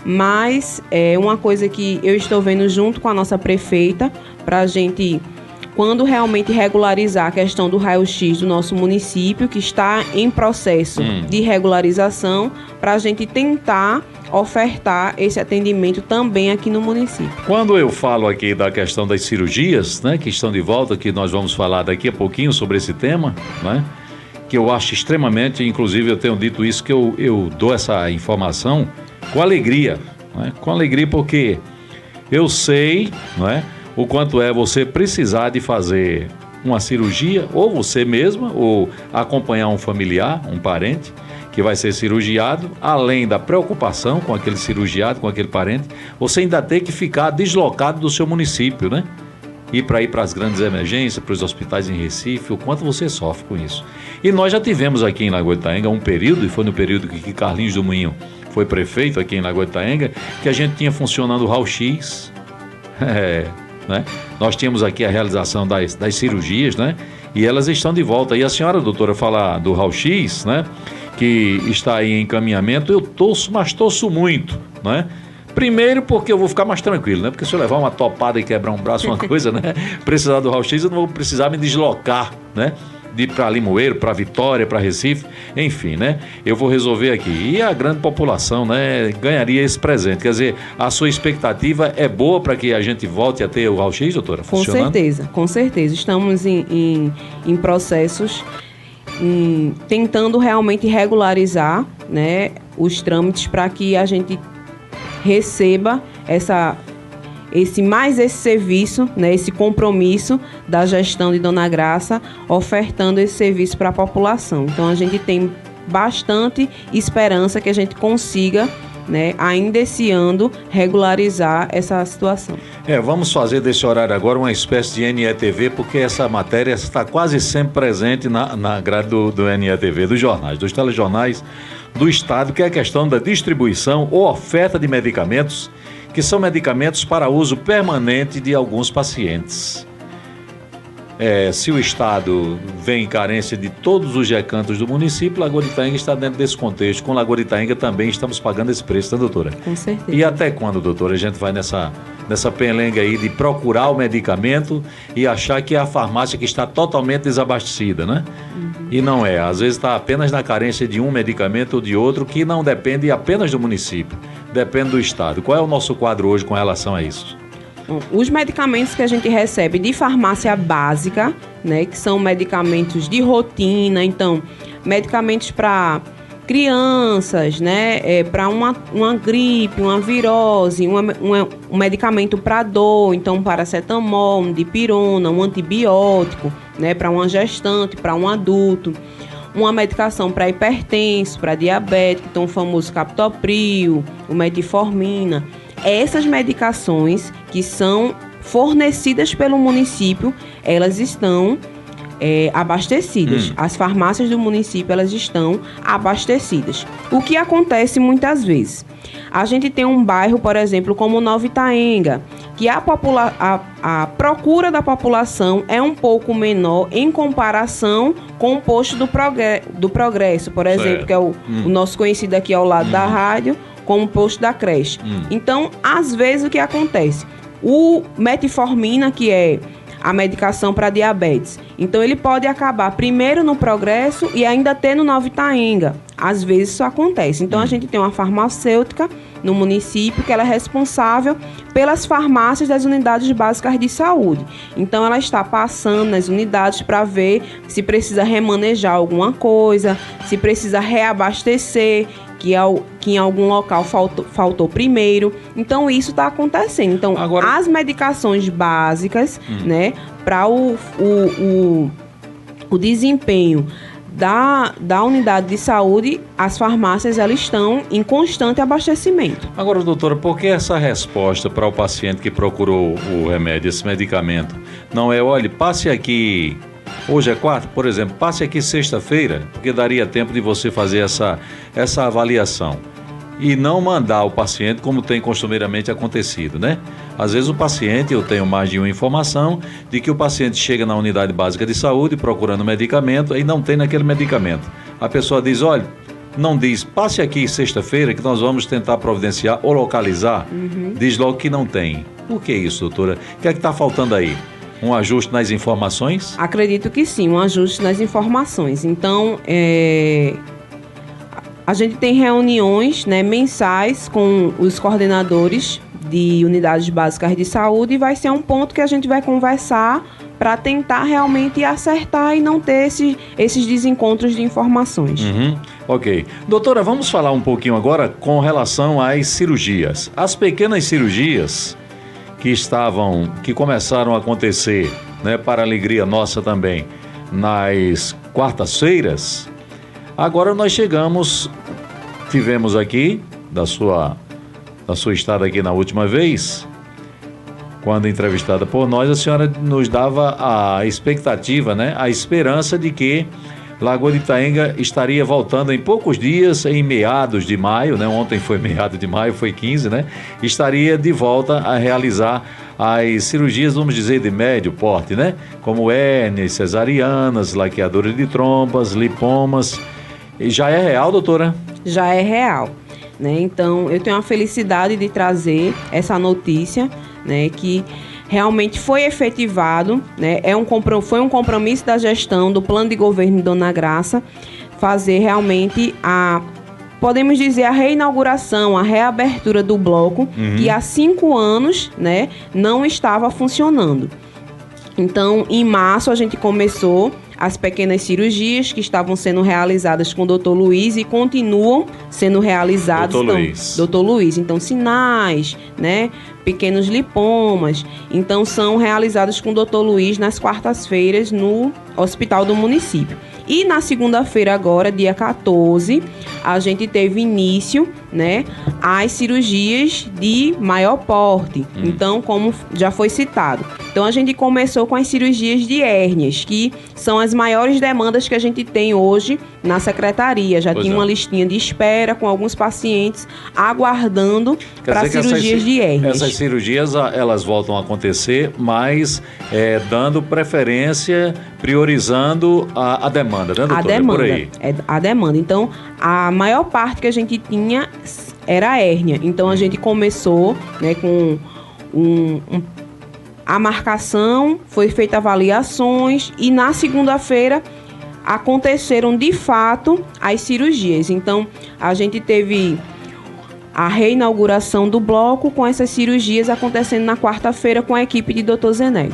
Mas é uma coisa que eu estou vendo junto com a nossa prefeita, para a gente, quando realmente regularizar a questão do raio-x do nosso município, que está em processo de regularização, para a gente tentar ofertar esse atendimento também aqui no município. Quando eu falo aqui da questão das cirurgias, né, que estão de volta, que nós vamos falar daqui a pouquinho sobre esse tema, né, que eu acho extremamente, inclusive eu tenho dito isso, que eu dou essa informação com alegria, né, com alegria porque eu sei, né, o quanto é você precisar de fazer uma cirurgia, ou você mesma, ou acompanhar um familiar, um parente, que vai ser cirurgiado, além da preocupação com aquele cirurgiado, com aquele parente, você ainda tem que ficar deslocado do seu município, né? Ir para as grandes emergências, para os hospitais em Recife, o quanto você sofre com isso. E nós já tivemos aqui em Lagoa de Itaenga um período, e foi no período que Carlinhos do Moinho foi prefeito aqui em Lagoa de Itaenga, que a gente tinha funcionando o raio-x, né? Nós tínhamos aqui a realização das cirurgias, né? E elas estão de volta. E a senhora, doutora, fala do raio-x, né? Que está aí em encaminhamento, eu torço, mas torço muito, né? Primeiro porque eu vou ficar mais tranquilo, né? Porque se eu levar uma topada e quebrar um braço, uma coisa, né? Precisar do raio-x, eu não vou precisar me deslocar, né? De ir para Limoeiro, para Vitória, para Recife, enfim, né? Eu vou resolver aqui. E a grande população, né? Ganharia esse presente. Quer dizer, a sua expectativa é boa para que a gente volte a ter o raio-x, doutora? Funcionando? Com certeza. Estamos em processos, tentando realmente regularizar, né, os trâmites para que a gente receba esse serviço, né, esse compromisso da gestão de Dona Graça, ofertando esse serviço para a população. Então a gente tem bastante esperança que a gente consiga, né, ainda esse ano, regularizar essa situação. Vamos fazer desse horário agora uma espécie de NETV, porque essa matéria está quase sempre presente na grade do NETV, dos jornais, dos telejornais do Estado, que é a questão da distribuição ou oferta de medicamentos, que são medicamentos para uso permanente de alguns pacientes. Se o Estado vem em carência de todos os recantos do município, Lagoa de Itaenga está dentro desse contexto. Com Lagoa de Itaenga também estamos pagando esse preço, tá, doutora? Com certeza. E até quando, doutora, a gente vai nessa penlenga aí de procurar o medicamento e achar que é a farmácia que está totalmente desabastecida, né? E não é. Às vezes está apenas na carência de um medicamento ou de outro, que não depende apenas do município, depende do Estado. Qual é o nosso quadro hoje com relação a isso? Os medicamentos que a gente recebe de farmácia básica, né, que são medicamentos de rotina, então, medicamentos para crianças, né, para uma gripe, uma virose, um medicamento para dor, então, um paracetamol, um dipirona, um antibiótico, né, para uma gestante, para um adulto, uma medicação para hipertenso, para diabético, então, o famoso captopril, o metformina. Essas medicações que são fornecidas pelo município, elas estão abastecidas. As farmácias do município, elas estão abastecidas. O que acontece muitas vezes? A gente tem um bairro, por exemplo, como Nova Itaenga, que a procura da população é um pouco menor em comparação com o posto do Progresso, por exemplo, certo, que é o nosso conhecido aqui ao lado da rádio, como o posto da creche. Então, às vezes, o que acontece? O metformina, que é a medicação para diabetes. Então, ele pode acabar primeiro no Progresso e ainda ter no Nova Itaenga. Às vezes isso acontece. Então, a gente tem uma farmacêutica no município que ela é responsável pelas farmácias das unidades básicas de saúde. Então, ela está passando nas unidades para ver se precisa remanejar alguma coisa, se precisa reabastecer, que em algum local faltou primeiro. Então, isso está acontecendo. Então, agora, as medicações básicas, né, para o desempenho da unidade de saúde, as farmácias elas estão em constante abastecimento. Agora, doutora, por que essa resposta para o paciente que procurou o remédio, esse medicamento? Não é, olha, passe aqui, hoje é quarta, por exemplo, passe aqui sexta-feira, porque daria tempo de você fazer essa avaliação. E não mandar o paciente como tem costumeiramente acontecido, né? Às vezes o paciente, eu tenho mais de uma informação de que o paciente chega na unidade básica de saúde procurando medicamento e não tem naquele medicamento. A pessoa diz, olha, não diz, passe aqui sexta-feira que nós vamos tentar providenciar ou localizar, diz logo que não tem. Por que isso, doutora? O que é que está faltando aí? Um ajuste nas informações? Acredito que sim, um ajuste nas informações. Então, a gente tem reuniões, né, mensais com os coordenadores de unidades básicas de saúde e vai ser um ponto que a gente vai conversar para tentar realmente acertar e não ter esses desencontros de informações. Ok. Doutora, vamos falar um pouquinho agora com relação às cirurgias. As pequenas cirurgias que começaram a acontecer, né, para a alegria nossa também, nas quartas-feiras. Agora nós tivemos aqui, da sua estada aqui na última vez, quando entrevistada por nós, a senhora nos dava a expectativa, né, a esperança de que Lagoa de Itaenga estaria voltando em poucos dias, em meados de maio, né? Ontem foi meado de maio, foi 15, né? Estaria de volta a realizar as cirurgias, vamos dizer, de médio porte, né? Como hérnias, cesarianas, laqueaduras de trompas, lipomas. E já é real, doutora? Já é real, né? Então, eu tenho a felicidade de trazer essa notícia, né? Que realmente foi efetivado, né? Foi um compromisso da gestão do plano de governo de Dona Graça fazer realmente podemos dizer, a reinauguração, a reabertura do bloco, que há 5 anos, né, não estava funcionando. Então, em março, a gente começou as pequenas cirurgias que estavam sendo realizadas com o Dr. Luiz e continuam sendo realizadas. Dr. Luiz. Então, sinais, né? Pequenos lipomas. Então, são realizados com o Dr. Luiz nas quartas-feiras no hospital do município. E na segunda-feira agora, dia 14, a gente teve início, né, as cirurgias de maior porte. Então, como já foi citado. Então, a gente começou com as cirurgias de hérnias, que são as maiores demandas que a gente tem hoje na secretaria. Já tinha uma listinha de espera com alguns pacientes aguardando para cirurgias de hérnias. Essas cirurgias, elas voltam a acontecer, mas dando preferência, priorizando a demanda, né, doutora? A demanda, por aí. A demanda. Então, a maior parte que a gente tinha era a hérnia. Então, a gente começou, né, com a marcação, foi feita avaliações e na segunda-feira aconteceram de fato as cirurgias. Então, a gente teve a reinauguração do bloco com essas cirurgias acontecendo na quarta-feira com a equipe de Dr. Zené.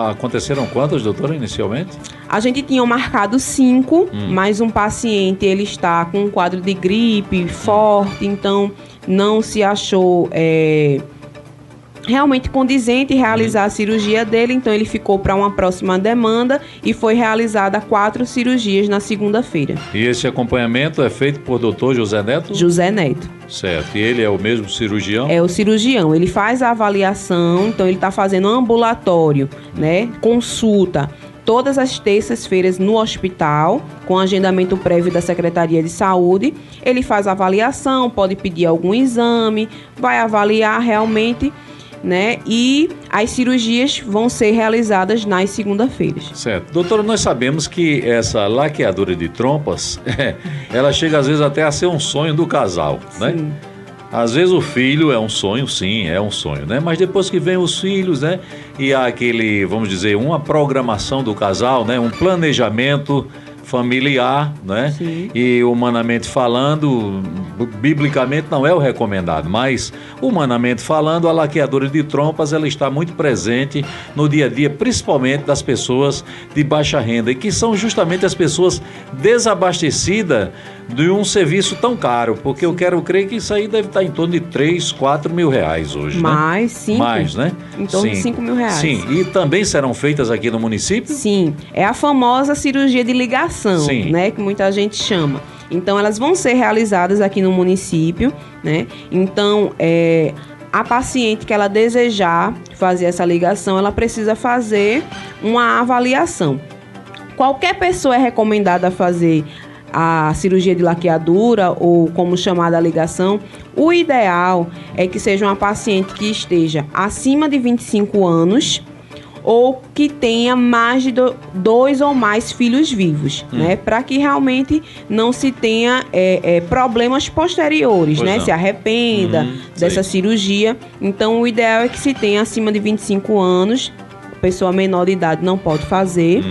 Aconteceram quantas, doutora, inicialmente? A gente tinha marcado 5, mas um paciente ele está com um quadro de gripe forte, então não se achou realmente condizente realizar a cirurgia dele, então ele ficou para uma próxima demanda e foi realizada 4 cirurgias na segunda-feira. E esse acompanhamento é feito por Dr. José Neto? José Neto. Certo. E ele é o mesmo cirurgião? É o cirurgião. Ele faz a avaliação, então ele está fazendo ambulatório, né? Consulta todas as terças-feiras no hospital, com agendamento prévio da Secretaria de Saúde. Ele faz a avaliação, pode pedir algum exame, vai avaliar realmente, né? E as cirurgias vão ser realizadas nas segunda-feiras. Certo. Doutora, nós sabemos que essa laqueadura de trompas, ela chega às vezes até a ser um sonho do casal, né? Às vezes o filho é um sonho, sim, é um sonho, né? Mas depois que vem os filhos, né? E há aquele, vamos dizer, uma programação do casal, né? Um planejamento familiar, né? Sim. E humanamente falando, biblicamente não é o recomendado, mas humanamente falando, a laqueadura de trompas, ela está muito presente no dia a dia, principalmente das pessoas de baixa renda, e que são justamente as pessoas desabastecidas de um serviço tão caro, porque eu quero crer que isso aí deve estar em torno de 3, 4 mil reais hoje, Mais, né? 5. Mais, né? Em torno de 5 mil reais. Sim, e também serão feitas aqui no município? Sim, é a famosa cirurgia de ligação, Sim. né, que muita gente chama. Então, elas vão ser realizadas aqui no município, né? Então, a paciente que ela desejar fazer essa ligação, ela precisa fazer uma avaliação. Qualquer pessoa é recomendada a fazer a cirurgia de laqueadura ou como chamada a ligação. O ideal é que seja uma paciente que esteja acima de 25 anos ou que tenha mais de 2 ou mais filhos vivos, né? Para que realmente não se tenha problemas posteriores, Pois né? não. Se arrependa dessa cirurgia. Então, o ideal é que se tenha acima de 25 anos, pessoa menor de idade não pode fazer,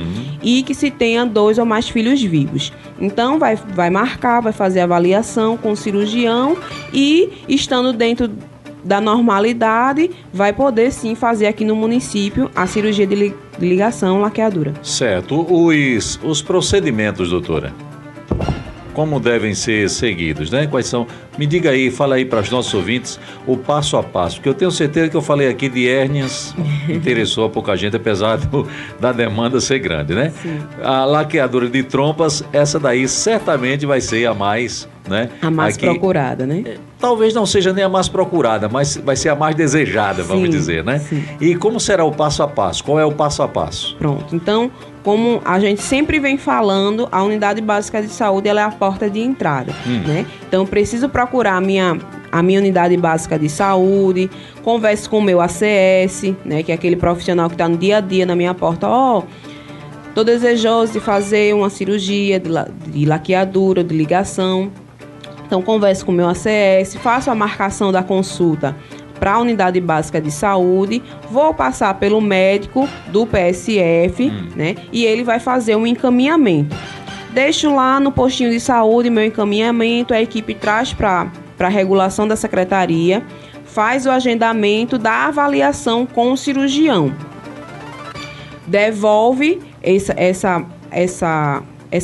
e que se tenha 2 ou mais filhos vivos. Então, vai marcar, vai fazer a avaliação com o cirurgião e, estando dentro da normalidade, vai poder sim fazer aqui no município a cirurgia de ligação laqueadura. Certo. Os procedimentos, doutora, como devem ser seguidos, né? Quais são? Me diga aí, fala aí para os nossos ouvintes o passo a passo, porque eu tenho certeza que eu falei aqui de hérnias, interessou a pouca gente, apesar da demanda ser grande, né? Sim. A laqueadura de trompas, essa daí certamente vai ser a mais, né? A mais aqui, procurada, né? talvez não seja nem a mais procurada, mas vai ser a mais desejada, vamos dizer, né? Sim. E como será o passo a passo? Qual é o passo a passo? Pronto. Então, como a gente sempre vem falando, a unidade básica de saúde ela é a porta de entrada, né? Então, eu preciso procurar a minha unidade básica de saúde, converso com o meu ACS, né? Que é aquele profissional que está no dia a dia na minha porta. Tô desejoso de fazer uma cirurgia de laqueadura, de ligação. Então, converso com o meu ACS, faço a marcação da consulta para a unidade básica de saúde, vou passar pelo médico do PSF, né? E ele vai fazer um encaminhamento. Deixo lá no postinho de saúde meu encaminhamento, a equipe traz para a regulação da secretaria, faz o agendamento da avaliação com o cirurgião. Devolve essa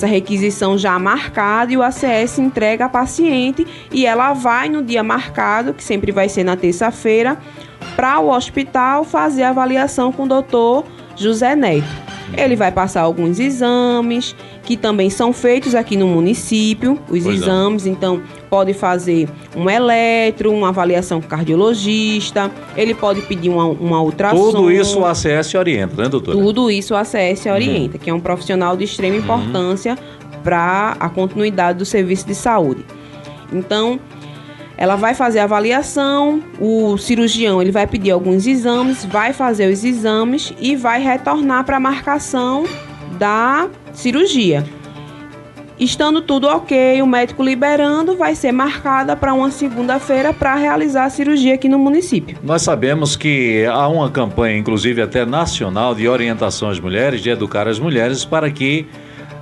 requisição já marcada e o ACS entrega a paciente e ela vai no dia marcado, que sempre vai ser na terça-feira, para o hospital fazer a avaliação com o doutor José Neto. Ele vai passar alguns exames que também são feitos aqui no município, os exames, então pode fazer um eletro, uma avaliação com cardiologista, ele pode pedir uma ultrassom. Tudo isso o ACS orienta, né, doutora? Tudo isso o ACS orienta, que é um profissional de extrema importância para a continuidade do serviço de saúde. Então, ela vai fazer a avaliação, o cirurgião ele vai pedir alguns exames, vai fazer os exames e vai retornar para a marcação da cirurgia. Estando tudo ok, o médico liberando, vai ser marcada para uma segunda-feira para realizar a cirurgia aqui no município. Nós sabemos que há uma campanha, inclusive até nacional, de orientação às mulheres, de educar as mulheres para que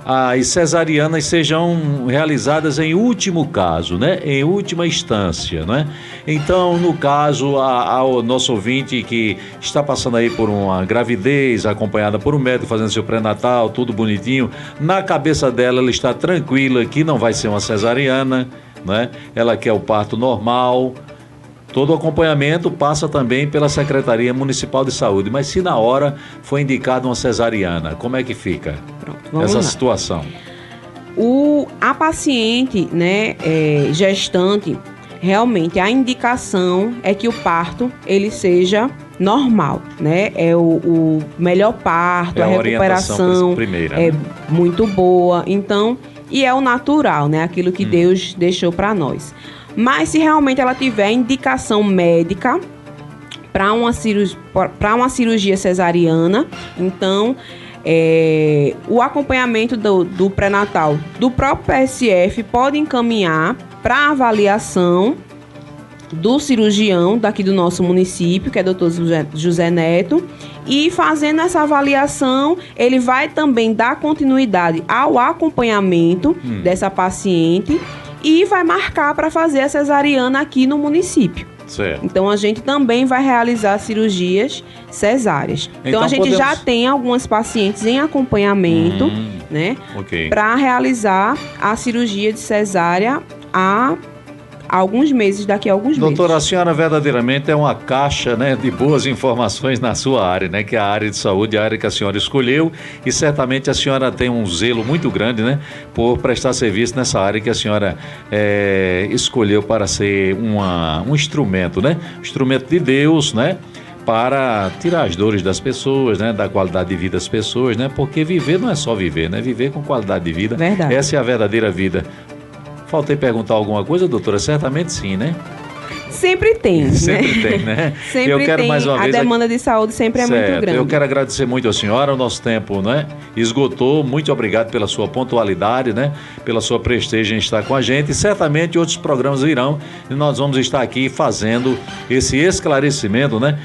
as cesarianas sejam realizadas em último caso, né? Em última instância, né? Então, no caso, ao nosso ouvinte que está passando aí por uma gravidez, acompanhada por um médico, fazendo seu pré-natal, tudo bonitinho, na cabeça dela ela está tranquila que não vai ser uma cesariana, né? Ela quer o parto normal. Todo o acompanhamento passa também pela Secretaria Municipal de Saúde, mas se na hora for indicada uma cesariana, como é que fica? Pronto, vamos essa lá. situação? A paciente, né, gestante, realmente a indicação é que o parto ele seja normal, né? É o melhor parto, a recuperação primeira, é né? muito boa, então, e é o natural, né? Aquilo que Deus deixou para nós. Mas se realmente ela tiver indicação médica para uma cirurgia cesariana, então o acompanhamento do pré-natal do próprio PSF pode encaminhar para avaliação do cirurgião daqui do nosso município, que é o Dr. José Neto, e fazendo essa avaliação, ele vai também dar continuidade ao acompanhamento dessa paciente e vai marcar para fazer a cesariana aqui no município. Certo. Então, a gente também vai realizar cirurgias cesáreas. Então a gente já tem algumas pacientes em acompanhamento, né? Ok. Para realizar a cirurgia de cesárea alguns meses, daqui a alguns meses. Doutora, a senhora verdadeiramente é uma caixa, né, de boas informações na sua área, né, que é a área de saúde, a área que a senhora escolheu, e certamente a senhora tem um zelo muito grande, né, por prestar serviço nessa área que a senhora escolheu para ser um instrumento, né, instrumento de Deus, né, para tirar as dores das pessoas, né, da qualidade de vida das pessoas, né, porque viver não é só viver, né, viver com qualidade de vida. Verdade. Essa é a verdadeira vida. Faltei perguntar alguma coisa, doutora? Certamente sim, né? Sempre tem, Sempre tem, né? Sempre eu quero tem. Mais uma vez a demanda de saúde sempre é muito grande. Eu quero agradecer muito a senhora, o nosso tempo, né, esgotou. Muito obrigado pela sua pontualidade, né, pela sua prestígio em estar com a gente, e certamente outros programas virão e nós vamos estar aqui fazendo esse esclarecimento, né,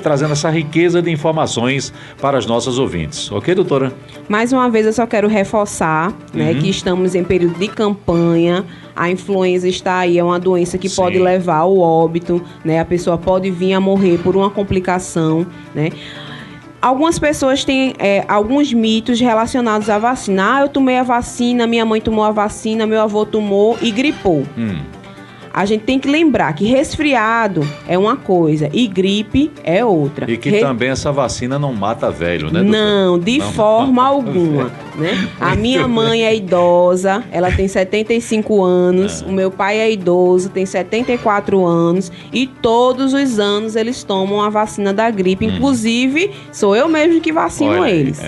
trazendo essa riqueza de informações para as nossas ouvintes. Ok, doutora? Mais uma vez eu só quero reforçar, né, que estamos em período de campanha. A influenza está aí, é uma doença que pode levar ao óbito, né? A pessoa pode vir a morrer por uma complicação, né? Algumas pessoas têm alguns mitos relacionados à vacina. Ah, eu tomei a vacina, minha mãe tomou a vacina, meu avô tomou e gripou. A gente tem que lembrar que resfriado é uma coisa e gripe é outra. E que também essa vacina não mata velho, né, doutor? Não, de forma alguma, né? A minha mãe é idosa, ela tem 75 anos, o meu pai é idoso, tem 74 anos e todos os anos eles tomam a vacina da gripe. Inclusive, sou eu mesmo que vacino eles.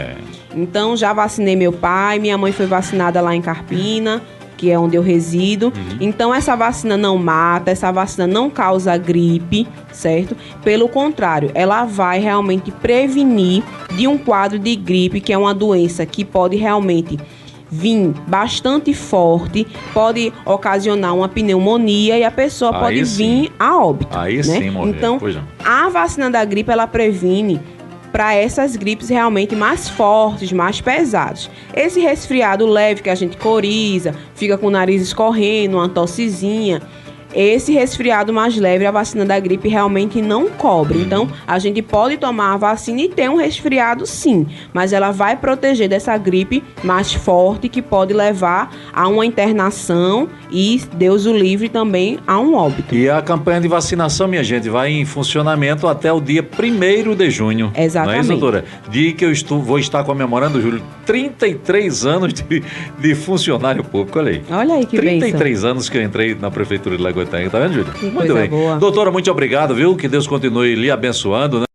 Então, já vacinei meu pai, minha mãe foi vacinada lá em Carpina, que é onde eu resido. Então, essa vacina não mata, essa vacina não causa gripe, certo? Pelo contrário, ela vai realmente prevenir de um quadro de gripe, que é uma doença que pode realmente vir bastante forte, pode ocasionar uma pneumonia e a pessoa pode vir a óbito. Aí né? sim, morrer. Então, a vacina da gripe, ela previne para essas gripes realmente mais fortes, mais pesadas. Esse resfriado leve que a gente coriza, fica com o nariz escorrendo, uma tossezinha, esse resfriado mais leve, a vacina da gripe realmente não cobre. Então, a gente pode tomar a vacina e ter um resfriado sim, mas ela vai proteger dessa gripe mais forte que pode levar a uma internação e, Deus o livre, também a um óbito. E a campanha de vacinação, minha gente, vai em funcionamento até o dia 1º de junho. Exatamente. Não é isso, doutora? Dia que vou estar comemorando, Júlio, 33 anos de funcionário público. Olha aí. Olha aí que 33 anos que eu entrei na Prefeitura de Lagoa Itanha. Tá vendo, Júlio? Muito bem. Boa. Doutora, muito obrigado, viu? Que Deus continue lhe abençoando, né?